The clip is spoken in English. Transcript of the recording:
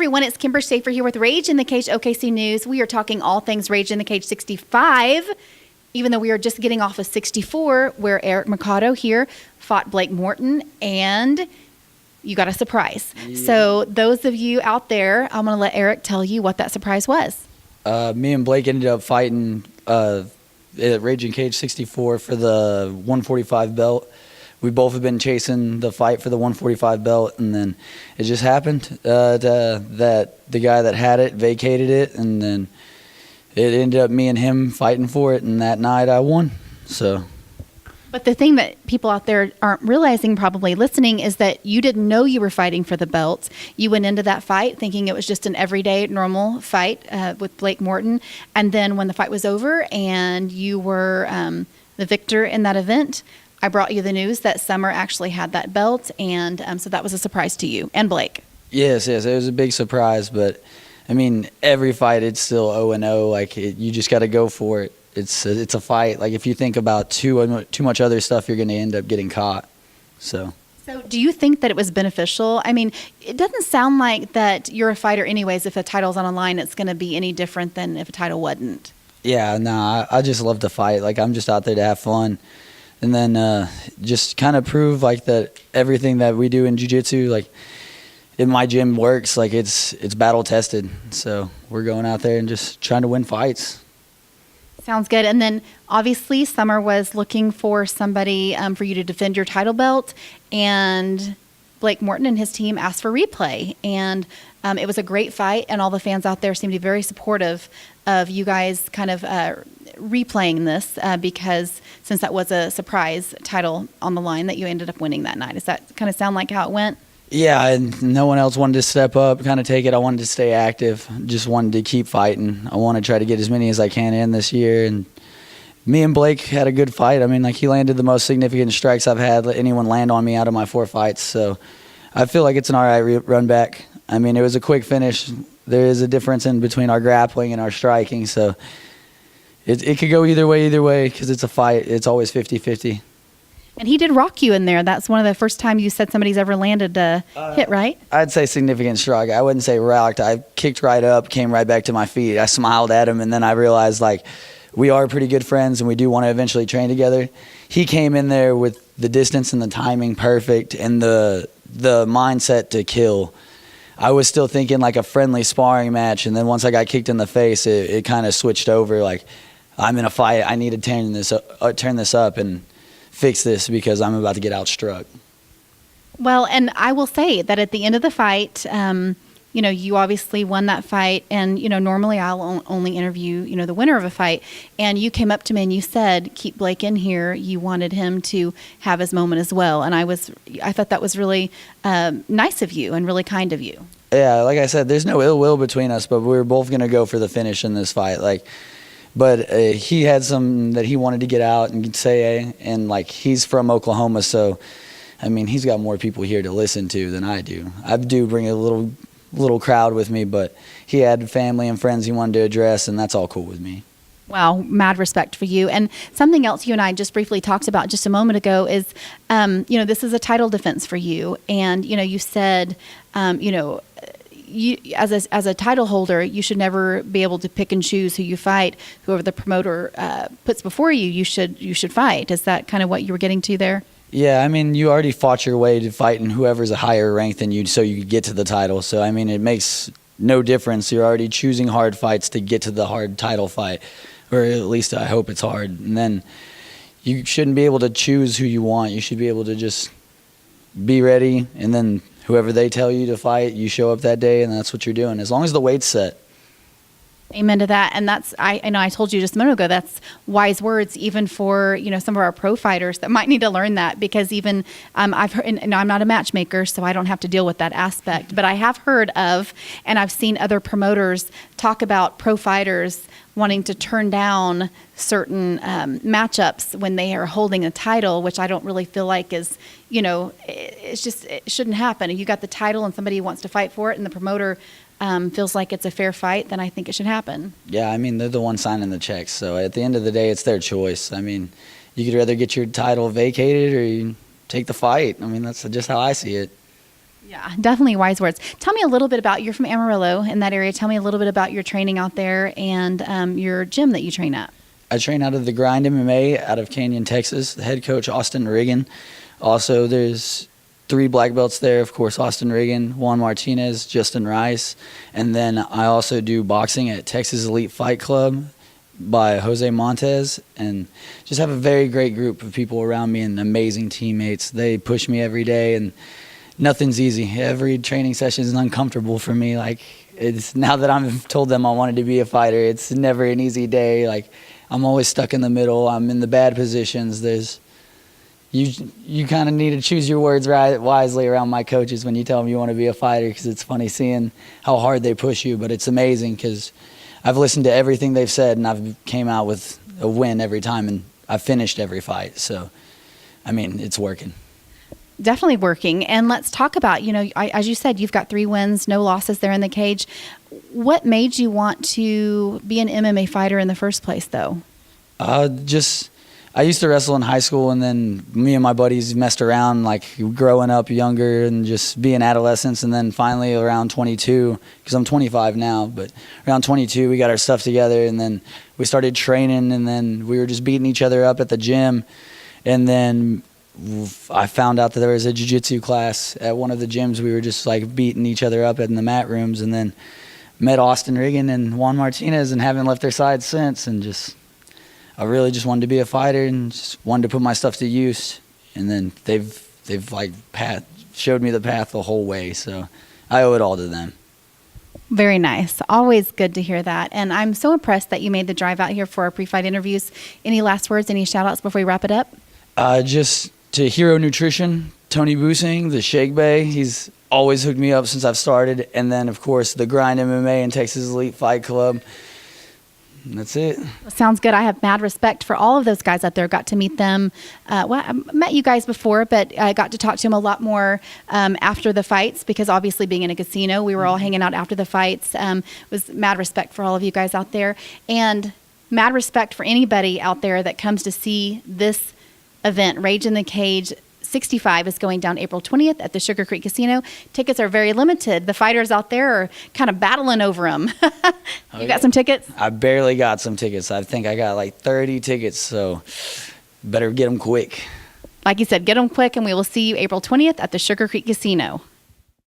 everyone, it's Kimber Schaefer here with Rage in the Cage OKC News. We are talking all things Rage in the Cage 65, even though we are just getting off of 64, where Aric Mercado here fought Blake Morton, and you got a surprise. Yeah. So those of you out there, I'm going to let Aric tell you what that surprise was. Me and Blake ended up fighting at Rage in Cage 64 for the 145 belt. We both have been chasing the fight for the 145 belt, and then it just happened that the guy that had it vacated it, and then it ended up me and him fighting for it, and that night I won. So. But the thing that people out there aren't realizing, probably listening, is that you didn't know you were fighting for the belt. You went into that fight thinking it was just an everyday, normal fight with Blake Morton, and then when the fight was over and you were the victor in that event, I brought you the news that Summer actually had that belt, and so that was a surprise to you and Blake. Yes, it was a big surprise, but I mean, every fight it's still 0-0. Like you just got to go for it. It's a fight. Like if you think about too much other stuff, you're going to end up getting caught. So do you think that it was beneficial? I mean, it doesn't sound like that you're a fighter anyways. If a title's on a line, it's going to be any different than if a title wasn't. Yeah, no, I just love to fight. Like I'm just out there to have fun. And then just kind of prove like that everything that we do in jiu-jitsu, like in my gym works. Like it's battle tested. So we're going out there and just trying to win fights. Sounds good. And then obviously Summer was looking for somebody for you to defend your title belt, and Blake Morton and his team asked for replay. And it was a great fight, and all the fans out there seemed to be very supportive of you guys kind of replaying this because since that was a surprise title on the line that you ended up winning that night. Does that kind of sound like how it went? Yeah, and no one else wanted to step up, kind of take it. I wanted to stay active, just wanted to keep fighting. I want to try to get as many as I can in this year, and me and Blake had a good fight. I mean, like he landed the most significant strikes I've had anyone land on me out of my 4 fights, so I feel like it's an all right run back. I mean, it was a quick finish. There is a difference in between our grappling and our striking, so it could go either way because it's a fight. It's always 50-50. And he did rock you in there. That's one of the first time you said somebody's ever landed a hit, right? I'd say significant strike. I wouldn't say rocked. I kicked right up, came right back to my feet. I smiled at him, and then I realized, like, we are pretty good friends, and we do want to eventually train together. He came in there with the distance and the timing perfect and the mindset to kill. I was still thinking like a friendly sparring match, and then once I got kicked in the face, it kind of switched over. Like, I'm in a fight. I need to turn this up and fix this because I'm about to get outstruck. Well, and I will say that at the end of the fight, you obviously won that fight, and normally I'll only interview the winner of a fight, and you came up to me and you said, keep Blake in here. You wanted him to have his moment as well, and I thought that was really nice of you and really kind of you. Yeah, like I said, there's no ill will between us, but we're both gonna go for the finish in this fight. But he had something that he wanted to get out and say, and like he's from Oklahoma, so I mean he's got more people here to listen to than I do. I do bring a little crowd with me, but he had family and friends he wanted to address, and that's all cool with me. Wow, mad respect for you. And something else you and I just briefly talked about just a moment ago is, this is a title defense for you, and you said, you as a title holder, you should never be able to pick and choose who you fight. Whoever the promoter puts before you, you should fight. Is that kind of what you were getting to there? Yeah, I mean, you already fought your way to fighting whoever's a higher rank than you so you could get to the title. So, I mean, it makes no difference. You're already choosing hard fights to get to the hard title fight, or at least I hope it's hard. And then you shouldn't be able to choose who you want. You should be able to just be ready, and then whoever they tell you to fight, you show up that day, and that's what you're doing, as long as the weight's set. Amen to that. And that's, I know I told you just a minute ago, that's wise words, even for, some of our pro fighters that might need to learn that, because even I've heard, and I'm not a matchmaker, so I don't have to deal with that aspect, but I have heard of, and I've seen other promoters talk about pro fighters wanting to turn down certain matchups when they are holding a title, which I don't really feel like is, it shouldn't happen. If you got the title and somebody wants to fight for it and the promoter feels like it's a fair fight, then I think it should happen. Yeah, I mean, they're the ones signing the checks, so at the end of the day, it's their choice. I mean, you could rather get your title vacated or you take the fight. I mean, that's just how I see it. Yeah, definitely wise words. Tell me a little bit about, you're from Amarillo, in that area. Tell me a little bit about your training out there and your gym that you train at. I train out of the Grind MMA out of Canyon, Texas. The head coach, Austin Riggin. Also, there's 3 black belts there. Of course, Austin Riggin, Juan Martinez, Justin Rice. And then I also do boxing at Texas Elite Fight Club by Jose Montez, and just have a very great group of people around me and amazing teammates. They push me every day, and nothing's easy. Every training session is uncomfortable for me. Like, it's now that I've told them I wanted to be a fighter, it's never an easy day. Like, I'm always stuck in the middle. I'm in the bad positions. You kind of need to choose your words wisely around my coaches when you tell them you want to be a fighter, because it's funny seeing how hard they push you, but it's amazing because I've listened to everything they've said, and I've came out with a win every time, and I've finished every fight. So, I mean, it's working. Definitely working. And let's talk about, as you said, you've got 3 wins, no losses there in the cage. What made you want to be an MMA fighter in the first place, though? I used to wrestle in high school, and then me and my buddies messed around, like growing up younger and just being adolescents. And then finally around 22, because I'm 25 now, but around 22, we got our stuff together, and then we started training, and then we were just beating each other up at the gym. And then I found out that there was a jiu-jitsu class at one of the gyms. We were just like beating each other up in the mat rooms, and then met Austin Riggin and Juan Martinez and haven't left their side since. And I really just wanted to be a fighter and just wanted to put my stuff to use. And then they've like showed me the path the whole way. So I owe it all to them. Very nice. Always good to hear that. And I'm so impressed that you made the drive out here for our pre-fight interviews. Any last words, any shout outs before we wrap it up? Just to Hero Nutrition, Tony Busing, the Shake Bay. He's always hooked me up since I've started. And then, of course, the Grind MMA and Texas Elite Fight Club. And that's it. Sounds good. I have mad respect for all of those guys out there. Got to meet them. I met you guys before, but I got to talk to them a lot more after the fights, because obviously being in a casino, we were all hanging out after the fights. Was mad respect for all of you guys out there. And mad respect for anybody out there that comes to see this event. Rage in the Cage 65 is going down April 20th at the Sugar Creek Casino. Tickets are very limited. The fighters out there are kind of battling over them. You got some tickets? I barely got some tickets. I think I got like 30 tickets, so better get them quick. Like you said, get them quick, and we will see you April 20th at the Sugar Creek Casino.